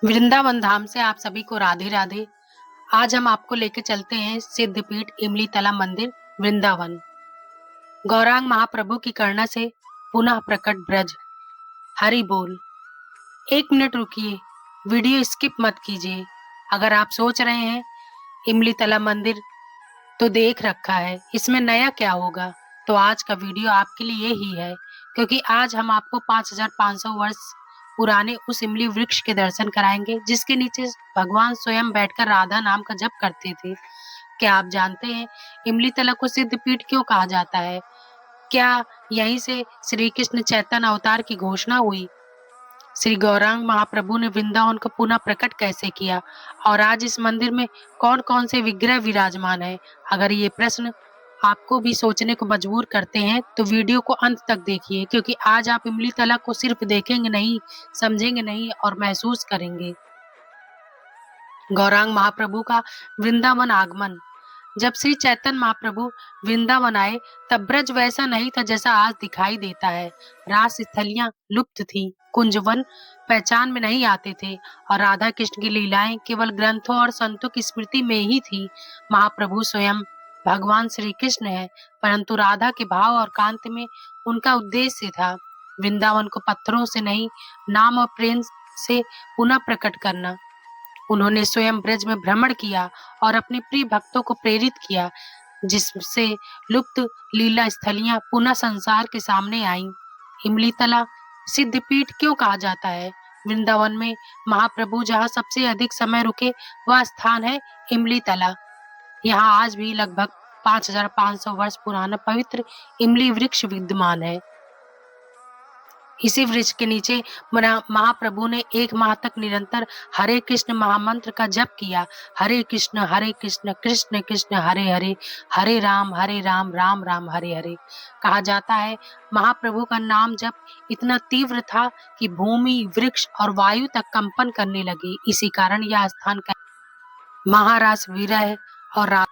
वृंदावन धाम से आप सभी को राधे राधे। आज हम आपको लेके चलते हैं सिद्धपीठ इमली तला मंदिर वृंदावन। गौरांग महाप्रभु की करुणा से पुनः प्रकट ब्रज। हरि बोल। 1 मिनट रुकिए, वीडियो स्किप मत कीजिए। अगर आप सोच रहे हैं इमली तला मंदिर तो देख रखा है, इसमें नया क्या होगा, तो आज का वीडियो आपके लिए ही है, क्योंकि आज हम आपको 5500 वर्ष पुराने उस इमली वृक्ष के दर्शन कराएंगे जिसके नीचे भगवान स्वयं बैठकर राधा नाम का जप करते थे। क्या आप जानते हैं इमली तला को सिद्धपीठ क्यों कहा जाता है? क्या यहीं से श्री कृष्ण चैतन्य अवतार की घोषणा हुई? श्री गौरांग महाप्रभु ने वृंदावन को पुनः प्रकट कैसे किया, और आज इस मंदिर में कौन कौन से विग्रह विराजमान है? अगर ये प्रश्न आपको भी सोचने को मजबूर करते हैं तो वीडियो को अंत तक देखिए, क्योंकि आज आप इमली तला को सिर्फ देखेंगे नहीं, समझेंगे नहीं और महसूस करेंगे। गौरांग महाप्रभु का वृंदावन आगमन। जब श्री चैतन्य महाप्रभु वृंदावन आए तब ब्रज वैसा नहीं था जैसा आज दिखाई देता है। रास स्थलियां लुप्त थी, कुंजवन पहचान में नहीं आते थे और राधा कृष्ण की लीलाएं केवल ग्रंथों और संतों की स्मृति में ही थी। महाप्रभु स्वयं भगवान श्री कृष्ण है, परंतु राधा के भाव और कांत में उनका उद्देश्य था वृंदावन को पत्थरों से नहीं, नाम और प्रेम से पुनः प्रकट करना। उन्होंने स्वयं ब्रज में भ्रमण किया और अपने प्रिय भक्तों को प्रेरित किया, जिससे लुप्त लीला स्थलियां पुनः संसार के सामने आईं। इमली तला सिद्धपीठ क्यों कहा जाता है? वृंदावन में महाप्रभु जहाँ सबसे अधिक समय रुके वह स्थान है इमली तला। यहाँ आज भी लगभग 5500 वर्ष पुराना पवित्र इमली वृक्ष विद्यमान है। इसी वृक्ष के नीचे महाप्रभु ने 1 माह तक निरंतर हरे कृष्ण महामंत्र का जप किया। हरे कृष्ण कृष्ण कृष्ण हरे हरे, हरे राम राम राम हरे हरे। कहा जाता है महाप्रभु का नाम जप इतना तीव्र था कि भूमि, वृक्ष और वायु तक कंपन करने लगी। इसी कारण यह स्थान का महारास विरह और अब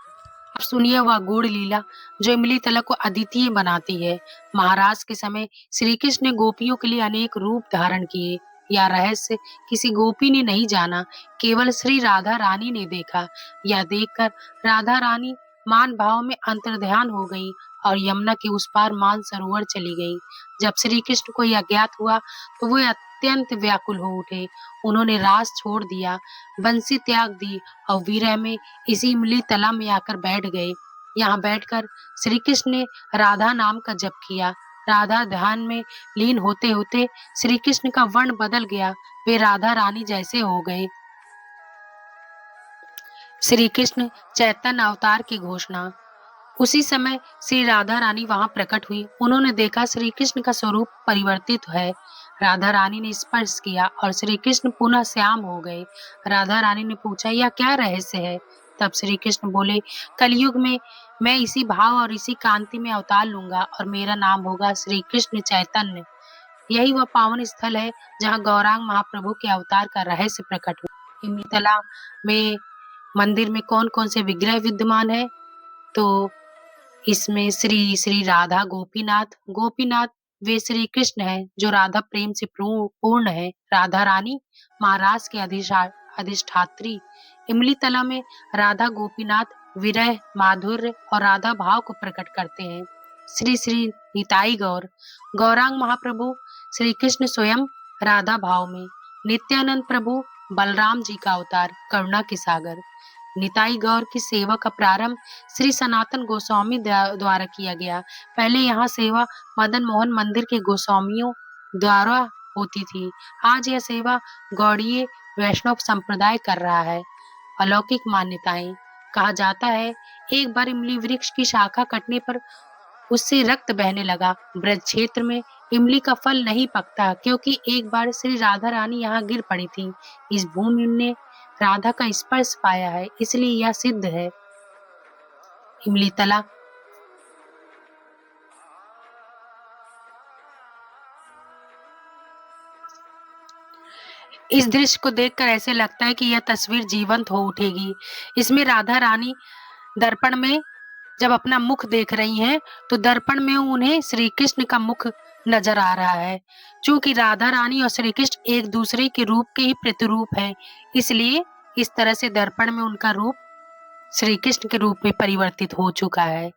सुनिए वह गूढ़ लीला जो इमली तला को अद्वितीय बनाती है। महाराज के समय श्री कृष्ण ने गोपियों के लिए अनेक रूप धारण किए। यह रहस्य किसी गोपी ने नहीं जाना, केवल श्री राधा रानी ने देखा। यह देखकर राधा रानी मान भाव में अंतर्ध्यान हो गई और यमुना के उस पार मान सरोवर चली गई। जब श्री कृष्ण को यह ज्ञात हुआ तो वे अत्यंत व्याकुल हो उठे। उन्होंने रास छोड़ दिया, बंसी त्याग दी और विरह में इसी इमली तला में आकर बैठ गए। यहाँ बैठकर श्री कृष्ण ने राधा नाम का जप किया। राधा ध्यान में लीन होते होते श्री कृष्ण का वर्ण बदल गया, वे राधा रानी जैसे हो गए। श्री कृष्ण चैतन्य अवतार की घोषणा। उसी समय श्री राधा रानी वहां प्रकट हुई। उन्होंने देखा श्री कृष्ण का स्वरूप परिवर्तित है। राधा रानी ने स्पर्श किया और श्री कृष्ण पुनः श्याम हो गए। राधा रानी ने पूछा, यह क्या रहस्य है? तब श्री कृष्ण बोले, कलयुग में मैं इसी भाव और इसी कांति में अवतार लूंगा और मेरा नाम होगा श्री कृष्ण चैतन्य। यही वह पावन स्थल है जहाँ गौरांग महाप्रभु के अवतार का रहस्य प्रकट हुआ। इमली तला में मंदिर में कौन कौन से विग्रह विद्यमान है? तो इसमें श्री श्री राधा गोपीनाथ वे श्री कृष्ण है जो राधा प्रेम से पूर्ण है। राधा रानी महाराज के अधिष्ठात्री। इमली तला में राधा गोपीनाथ विरह, माधुर्य और राधा भाव को प्रकट करते हैं। श्री श्री निताई गौर। गौरांग महाप्रभु श्री कृष्ण स्वयं राधा भाव में। नित्यानंद प्रभु बलराम जी का अवतार, करुणा के सागर। निताई गौर की सेवा का प्रारंभ श्री सनातन गोस्वामी द्वारा किया गया। पहले यहाँ सेवा मदन मोहन मंदिर के गोस्वामियों द्वारा होती थी। आज यह सेवा गौड़ीय वैष्णव संप्रदाय कर रहा है। अलौकिक मान्यताएं। कहा जाता है एक बार इमली वृक्ष की शाखा कटने पर उससे रक्त बहने लगा। ब्रज क्षेत्र में इमली का फल नहीं पकता, क्योंकि एक बार श्री राधा रानी यहाँ गिर पड़ी थी। इस भूमि ने राधा का स्पर्श पाया है, इसलिए यह सिद्ध है। इमली तला इस दृश्य को देखकर ऐसे लगता है कि यह तस्वीर जीवंत हो उठेगी। इसमें राधा रानी दर्पण में जब अपना मुख देख रही हैं, तो दर्पण में उन्हें श्री कृष्ण का मुख नजर आ रहा है। चूंकि राधा रानी और श्री कृष्ण एक दूसरे के रूप के ही प्रतिरूप हैं, इसलिए इस तरह से दर्पण में उनका रूप श्री कृष्ण के रूप में परिवर्तित हो चुका है।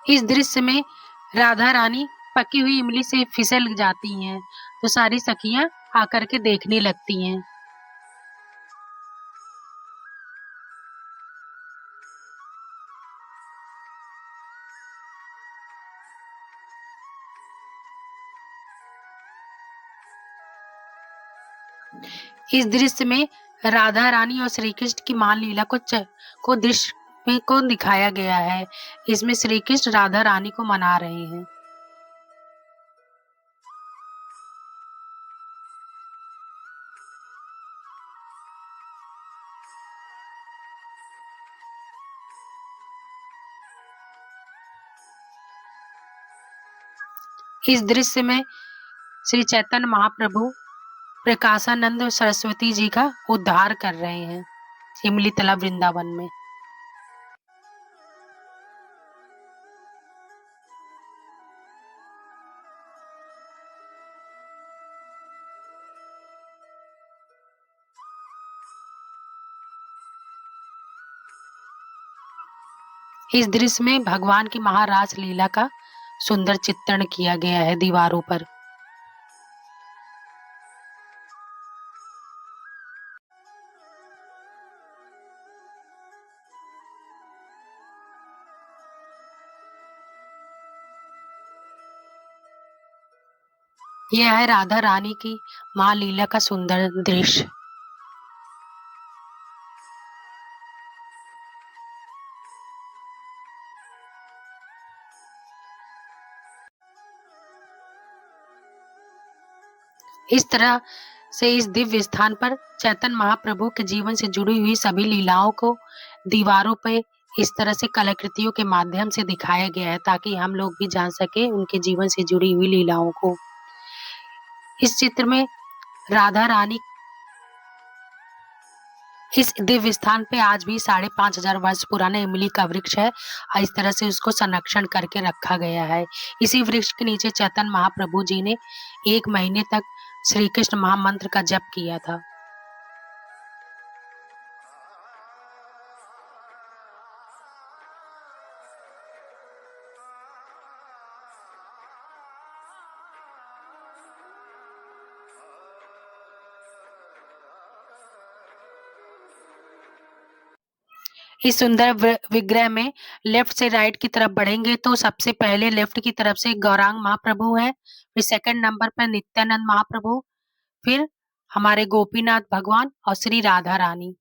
इस दृश्य में राधा रानी पकी हुई इमली से फिसल जाती हैं, तो सारी सखियां आकर के देखने लगती हैं। इस दृश्य में राधा रानी और श्री कृष्ण की मान लीला को दृश्य में को दिखाया गया है। इसमें श्री कृष्ण राधा रानी को मना रहे हैं। इस दृश्य में श्री चैतन्य महाप्रभु प्रकाशानंद सरस्वती जी का उद्धार कर रहे हैं इमली तला वृंदावन में। इस दृश्य में भगवान की महारास लीला का सुंदर चित्रण किया गया है दीवारों पर। यह है राधा रानी की मां लीला का सुंदर दृश्य। इस तरह से इस दिव्य स्थान पर चैतन्य महाप्रभु के जीवन से जुड़ी हुई सभी लीलाओं को दीवारों पे इस तरह से कलाकृतियों के माध्यम से दिखाया गया है, ताकि हम लोग भी जान सके उनके जीवन से जुड़ी हुई लीलाओं को। इस चित्र में राधा रानी इस दिव्य स्थान पे आज भी 5,500 वर्ष पुराना इमली का वृक्ष है और इस तरह से उसको संरक्षण करके रखा गया है। इसी वृक्ष के नीचे चैतन्य महाप्रभु जी ने 1 महीने तक श्री कृष्ण महामंत्र का जप किया था। इस सुंदर विग्रह में लेफ्ट से राइट की तरफ बढ़ेंगे तो सबसे पहले लेफ्ट की तरफ से गौरांग महाप्रभु है, फिर सेकंड नंबर पर नित्यानंद महाप्रभु, फिर हमारे गोपीनाथ भगवान और श्री राधा रानी।